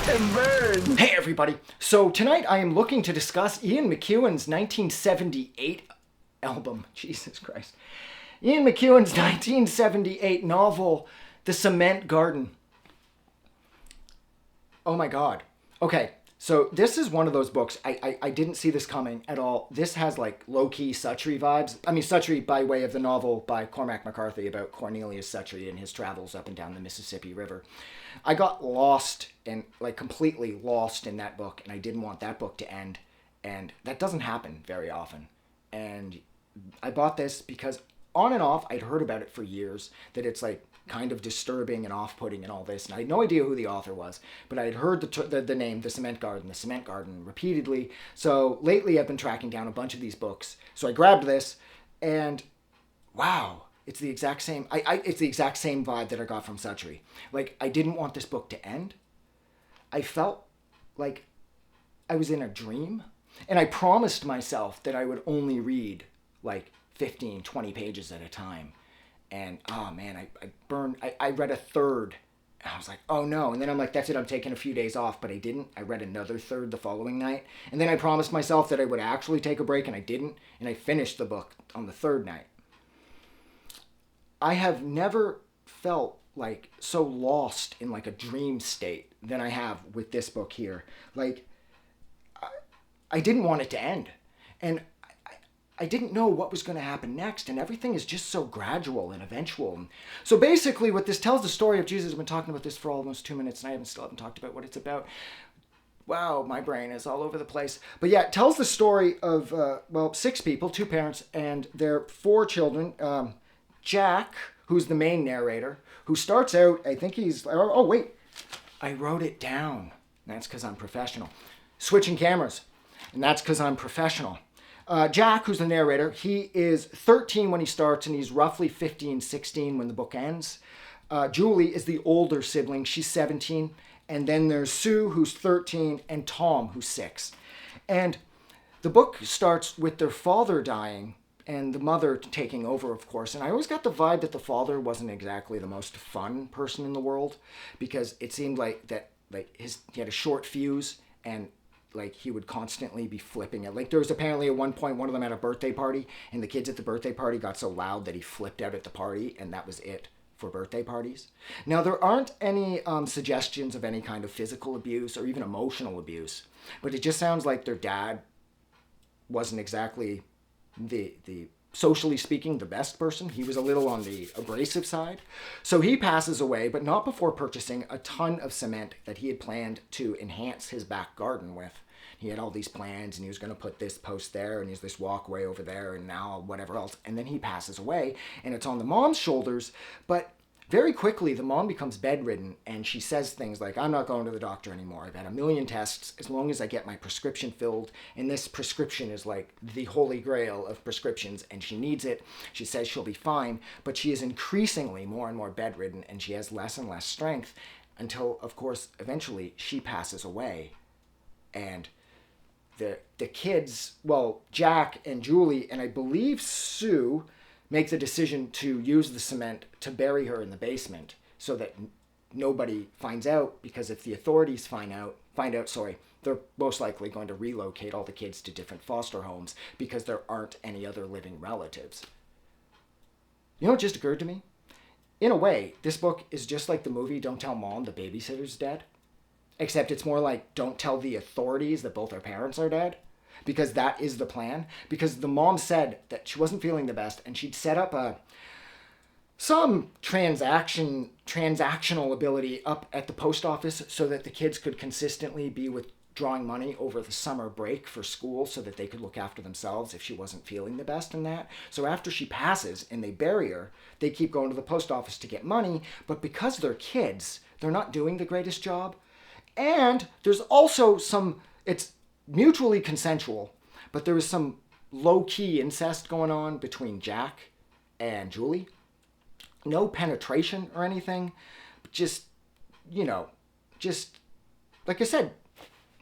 and burn. Hey everybody! So tonight I am looking to discuss Ian McEwan's 1978 album. Jesus Christ. Ian McEwan's 1978 novel, The Cement Garden. Oh my god. Okay, so this is one of those books. I didn't see this coming at all. This has like low-key Suttree vibes. I mean, Suttree by way of the novel by Cormac McCarthy about Cornelius Suttree and his travels up and down the Mississippi River. I got lost and like completely lost in that book, and I didn't want that book to end. And that doesn't happen very often. And I bought this because on and off, I'd heard about it for years, that it's like kind of disturbing and off-putting and all this. And I had no idea who the author was, but I had heard the name, The Cement Garden, repeatedly. So lately I've been tracking down a bunch of these books. So I grabbed this, and wow, it's the exact same. It's the exact same vibe that I got from Suttree. Like, I didn't want this book to end. I felt like I was in a dream, and I promised myself that I would only read like 15, 20 pages at a time. And oh man, I read a third. And I was like, oh no. And then I'm like, that's it, I'm taking a few days off. But I didn't. I read another third the following night. And then I promised myself that I would actually take a break, and I didn't. And I finished the book on the third night. I have never felt like so lost in like a dream state than I have with this book here. Like, I didn't want it to end. And I didn't know what was going to happen next, and everything is just so gradual and eventual. And so basically what this tells the story of Jesus. I've been talking about this for almost 2 minutes, and I still haven't talked about what it's about. Wow, my brain is all over the place. But yeah, it tells the story of, 6 people, 2 parents, and their 4 children. Jack, who's the main narrator, who starts out, I think he's, oh wait, I wrote it down. That's because I'm professional. Switching cameras, and that's because I'm professional. Jack, who's the narrator, he is 13 when he starts, and he's roughly 15, 16 when the book ends. Julie is the older sibling. She's 17. And then there's Sue, who's 13, and Tom, who's 6. And the book starts with their father dying and the mother taking over, of course. And I always got the vibe that the father wasn't exactly the most fun person in the world, because it seemed like he had a short fuse, and like he would constantly be flipping it. Like there was apparently at one point one of them had a birthday party, and the kids at the birthday party got so loud that he flipped out at the party, and that was it for birthday parties. Now there aren't any suggestions of any kind of physical abuse or even emotional abuse, but it just sounds like their dad wasn't exactly the socially speaking, the best person. He was a little on the abrasive side. So he passes away, but not before purchasing a ton of cement that he had planned to enhance his back garden with. He had all these plans, and he was going to put this post there, and he's this walkway over there, and now whatever else. And then he passes away, and it's on the mom's shoulders. But very quickly, the mom becomes bedridden, and she says things like, I'm not going to the doctor anymore. I've had a million tests. As long as I get my prescription filled, and this prescription is like the holy grail of prescriptions, and she needs it. She says she'll be fine, but she is increasingly more and more bedridden, and she has less and less strength until, of course, eventually she passes away. And the kids, well, Jack and Julie, and I believe Sue, make the decision to use the cement to bury her in the basement so that nobody finds out, because if the authorities find out, they're most likely going to relocate all the kids to different foster homes because there aren't any other living relatives. You know what just occurred to me? In a way, this book is just like the movie Don't Tell Mom the Babysitter's Dead, except it's more like don't tell the authorities that both her parents are dead. Because that is the plan. Because the mom said that she wasn't feeling the best, and she'd set up some transactional ability up at the post office so that the kids could consistently be withdrawing money over the summer break for school so that they could look after themselves if she wasn't feeling the best in that. So after she passes and they bury her, they keep going to the post office to get money, but because they're kids, they're not doing the greatest job. And there's also it's mutually consensual, but there was some low-key incest going on between Jack and Julie. No penetration or anything, but just like I said,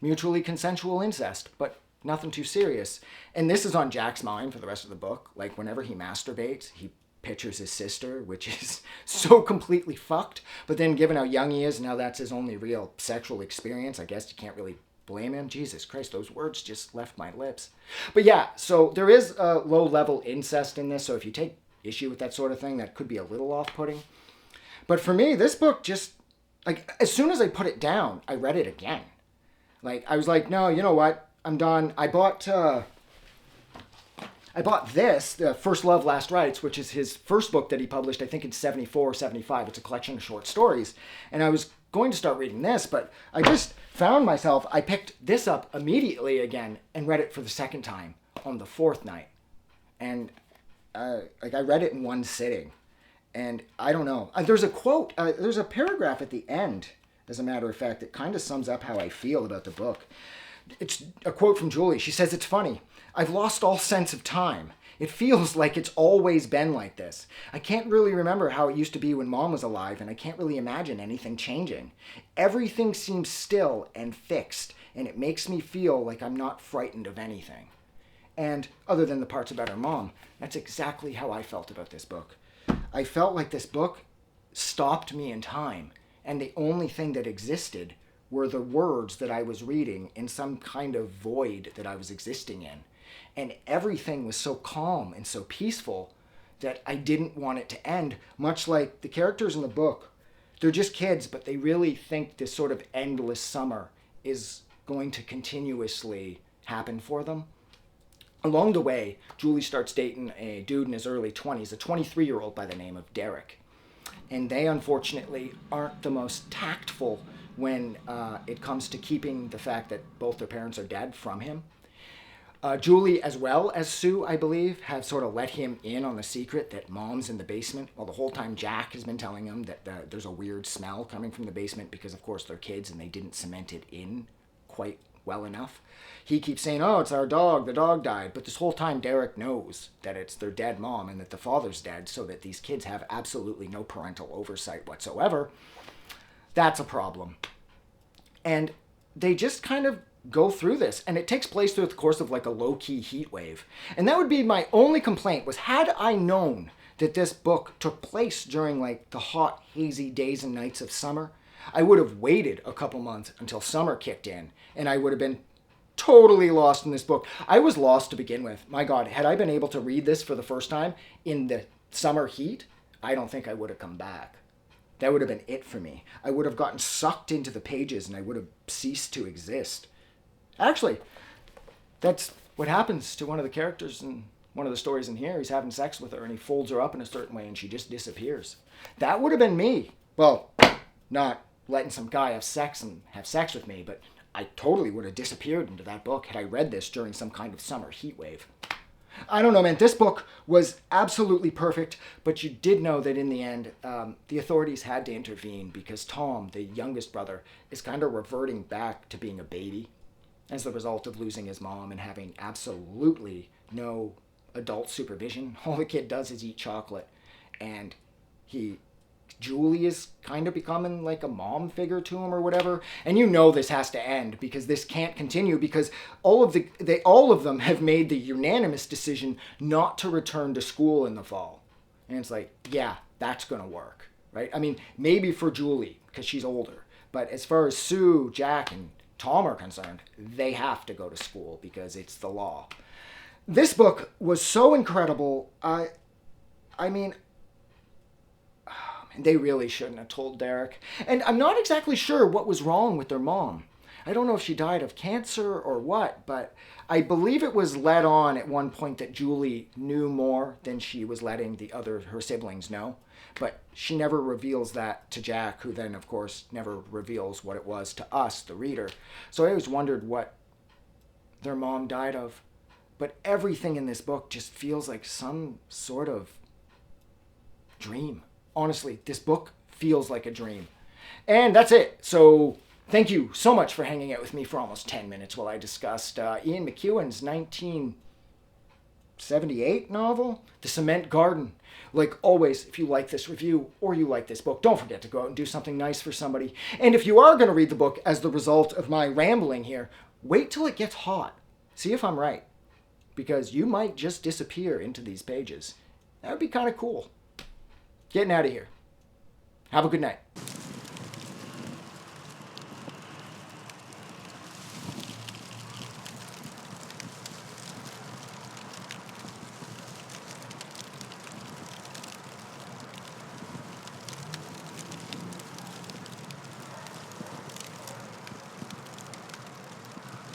mutually consensual incest, but nothing too serious. And this is on Jack's mind for the rest of the book. Like whenever he masturbates, he pictures his sister, which is so completely fucked. But then given how young he is, now that's his only real sexual experience, I guess you can't really blame him. Jesus Christ, those words just left my lips. But yeah, so there is a low-level incest in this, so if you take issue with that sort of thing, that could be a little off-putting. But for me, this book just, like, as soon as I put it down, I read it again. Like, I was like, no, you know what? I'm done. I bought this, the First Love, Last Rites, which is his first book that he published, I think in 74 or 75. It's a collection of short stories. And I was going to start reading this, but I just found myself, I picked this up immediately again and read it for the second time on the fourth night. And like I read it in one sitting. And I don't know. There's a quote, there's a paragraph at the end, as a matter of fact, that kind of sums up how I feel about the book. It's a quote from Julie. She says, "It's funny. I've lost all sense of time. It feels like it's always been like this. I can't really remember how it used to be when Mom was alive, and I can't really imagine anything changing. Everything seems still and fixed, and it makes me feel like I'm not frightened of anything." And other than the parts about her mom, that's exactly how I felt about this book. I felt like this book stopped me in time, and the only thing that existed were the words that I was reading in some kind of void that I was existing in. And everything was so calm and so peaceful that I didn't want it to end, much like the characters in the book. They're just kids, but they really think this sort of endless summer is going to continuously happen for them. Along the way, Julie starts dating a dude in his early 20s, a 23-year-old by the name of Derek. And they, unfortunately, aren't the most tactful when it comes to keeping the fact that both their parents are dead from him. Julie, as well as Sue, I believe, have sort of let him in on the secret that Mom's in the basement. Well, the whole time Jack has been telling him that there's a weird smell coming from the basement because, of course, they're kids and they didn't cement it in quite well enough. He keeps saying, "Oh, it's our dog. The dog died." But this whole time, Derek knows that it's their dead mom and that the father's dead, so that these kids have absolutely no parental oversight whatsoever. That's a problem. And they just kind of go through this, and it takes place through the course of like a low-key heat wave. And that would be my only complaint, was had I known that this book took place during like the hot, hazy days and nights of summer, I would have waited a couple months until summer kicked in, and I would have been totally lost in this book. I was lost to begin with. My God, had I been able to read this for the first time in the summer heat, I don't think I would have come back. That would have been it for me. I would have gotten sucked into the pages and I would have ceased to exist. Actually, that's what happens to one of the characters in one of the stories in here. He's having sex with her and he folds her up in a certain way and she just disappears. That would have been me. Well, not letting some guy have sex with me, but I totally would have disappeared into that book had I read this during some kind of summer heat wave. I don't know, man. This book was absolutely perfect, but you did know that in the end, the authorities had to intervene because Tom, the youngest brother, is kind of reverting back to being a baby as the result of losing his mom and having absolutely no adult supervision. All the kid does is eat chocolate, and Julie is kind of becoming like a mom figure to him or whatever. And you know this has to end because this can't continue because all of them have made the unanimous decision not to return to school in the fall. And it's like, yeah, that's going to work, right? I mean, maybe for Julie because she's older. But as far as Sue, Jack, and Tom are concerned, they have to go to school because it's the law. This book was so incredible. I mean, they really shouldn't have told Derek. And I'm not exactly sure what was wrong with their mom. I don't know if she died of cancer or what, but I believe it was let on at one point that Julie knew more than she was letting her siblings know. But she never reveals that to Jack, who then, of course, never reveals what it was to us, the reader. So I always wondered what their mom died of. But everything in this book just feels like some sort of dream. Honestly, this book feels like a dream. And that's it. So thank you so much for hanging out with me for almost 10 minutes while I discussed Ian McEwan's 1978 novel, The Cement Garden. Like always, if you like this review or you like this book, don't forget to go out and do something nice for somebody. And if you are going to read the book as the result of my rambling here, wait till it gets hot. See if I'm right. Because you might just disappear into these pages. That would be kind of cool. Getting out of here. Have a good night.